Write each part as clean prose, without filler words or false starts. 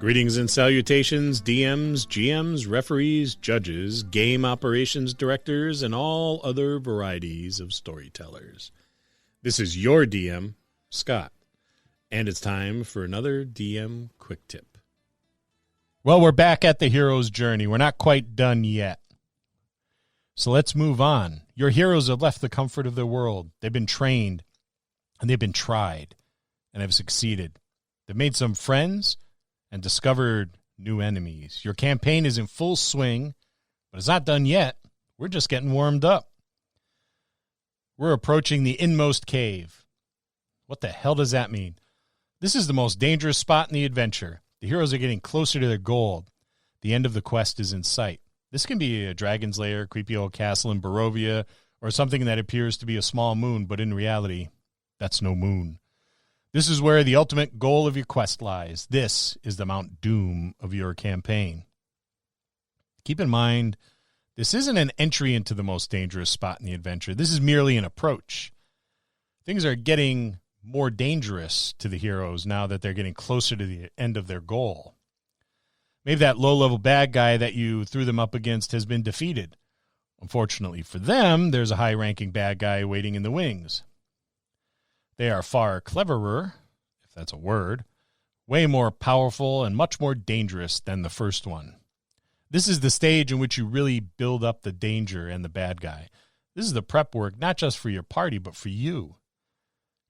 Greetings and salutations, DMs, GMs, referees, judges, game operations directors, and all other varieties of storytellers. This is your DM, Scott, and it's time for another DM Quick Tip. Well, we're back at the hero's journey. We're not quite done yet. So let's move on. Your heroes have left the comfort of their world. They've been trained, and they've been tried, and have succeeded. They've made some friends and discovered new enemies. Your campaign is in full swing, but it's not done yet. We're just getting warmed up. We're approaching the inmost cave. What the hell does that mean? This is the most dangerous spot in the adventure. The heroes are getting closer to their goal. The end of the quest is in sight. This can be a dragon's lair, creepy old castle in Barovia, or something that appears to be a small moon, but in reality, that's no moon. This is where the ultimate goal of your quest lies. This is the Mount Doom of your campaign. Keep in mind, this isn't an entry into the most dangerous spot in the adventure. This is merely an approach. Things are getting more dangerous to the heroes now that they're getting closer to the end of their goal. Maybe that low-level bad guy that you threw them up against has been defeated. Unfortunately for them, there's a high-ranking bad guy waiting in the wings. They are far cleverer, if that's a word, way more powerful and much more dangerous than the first one. This is the stage in which you really build up the danger and the bad guy. This is the prep work, not just for your party, but for you.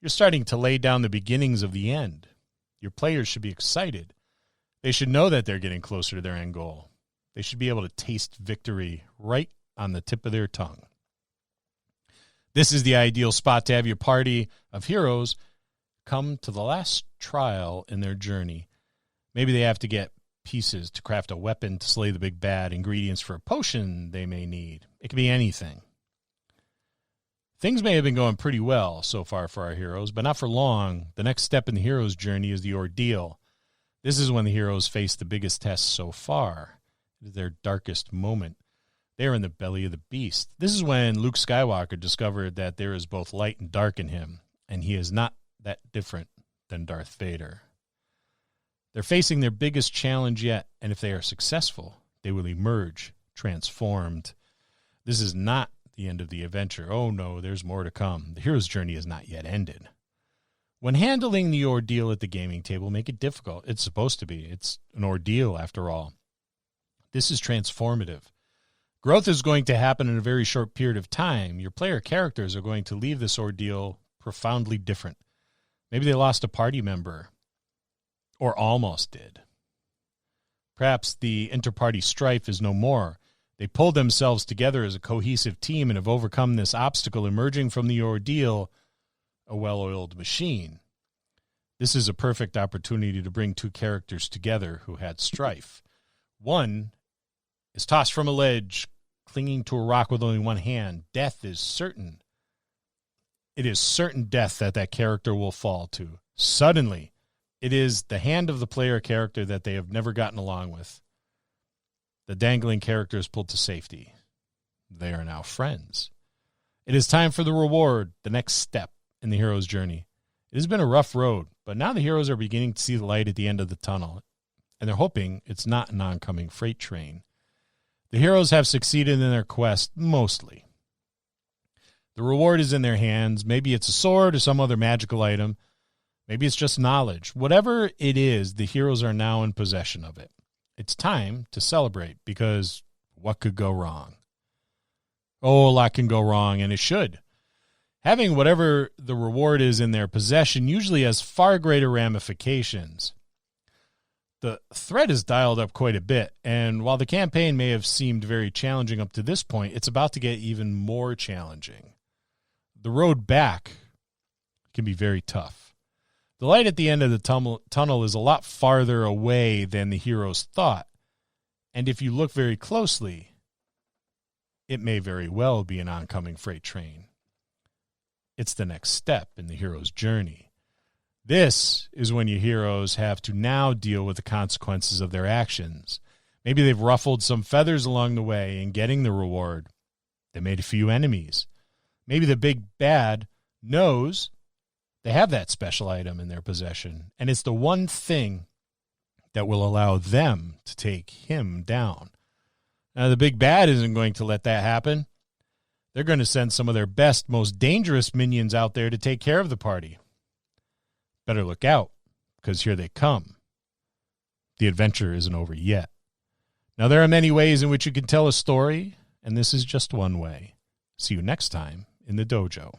You're starting to lay down the beginnings of the end. Your players should be excited. They should know that they're getting closer to their end goal. They should be able to taste victory right on the tip of their tongue. This is the ideal spot to have your party of heroes come to the last trial in their journey. Maybe they have to get pieces to craft a weapon to slay the big bad, ingredients for a potion they may need. It could be anything. Things may have been going pretty well so far for our heroes, but not for long. The next step in the hero's journey is the ordeal. This is when the heroes face the biggest test so far. It is their darkest moment. They are in the belly of the beast. This is when Luke Skywalker discovered that there is both light and dark in him, and he is not that different than Darth Vader. They're facing their biggest challenge yet, and if they are successful, they will emerge transformed. This is not the end of the adventure. Oh no, there's more to come. The hero's journey is not yet ended. When handling the ordeal at the gaming table, make it difficult. It's supposed to be. It's an ordeal, after all. This is transformative. Growth is going to happen in a very short period of time. Your player characters are going to leave this ordeal profoundly different. Maybe they lost a party member, or almost did. Perhaps the inter-party strife is no more. They pulled themselves together as a cohesive team and have overcome this obstacle, emerging from the ordeal a well-oiled machine. This is a perfect opportunity to bring two characters together who had strife. One is tossed from a ledge, clinging to a rock with only one hand. Death is certain. It is certain death that character will fall to. Suddenly, it is the hand of the player character that they have never gotten along with. The dangling character is pulled to safety. They are now friends. It is time for the reward, the next step in the hero's journey. It has been a rough road, but now the heroes are beginning to see the light at the end of the tunnel, and they're hoping it's not an oncoming freight train. The heroes have succeeded in their quest, mostly. The reward is in their hands. Maybe it's a sword or some other magical item. Maybe it's just knowledge. Whatever it is, the heroes are now in possession of it. It's time to celebrate, because what could go wrong? Oh, a lot can go wrong, and it should. Having whatever the reward is in their possession usually has far greater ramifications. The threat is dialed up quite a bit, and while the campaign may have seemed very challenging up to this point, it's about to get even more challenging. The road back can be very tough. The light at the end of the tunnel is a lot farther away than the heroes thought, and if you look very closely, it may very well be an oncoming freight train. It's the next step in the hero's journey. This is when your heroes have to now deal with the consequences of their actions. Maybe they've ruffled some feathers along the way in getting the reward. They made a few enemies. Maybe the big bad knows they have that special item in their possession, and it's the one thing that will allow them to take him down. Now, the big bad isn't going to let that happen. They're going to send some of their best, most dangerous minions out there to take care of the party. Better look out, because here they come. The adventure isn't over yet. Now, there are many ways in which you can tell a story, and this is just one way. See you next time in the dojo.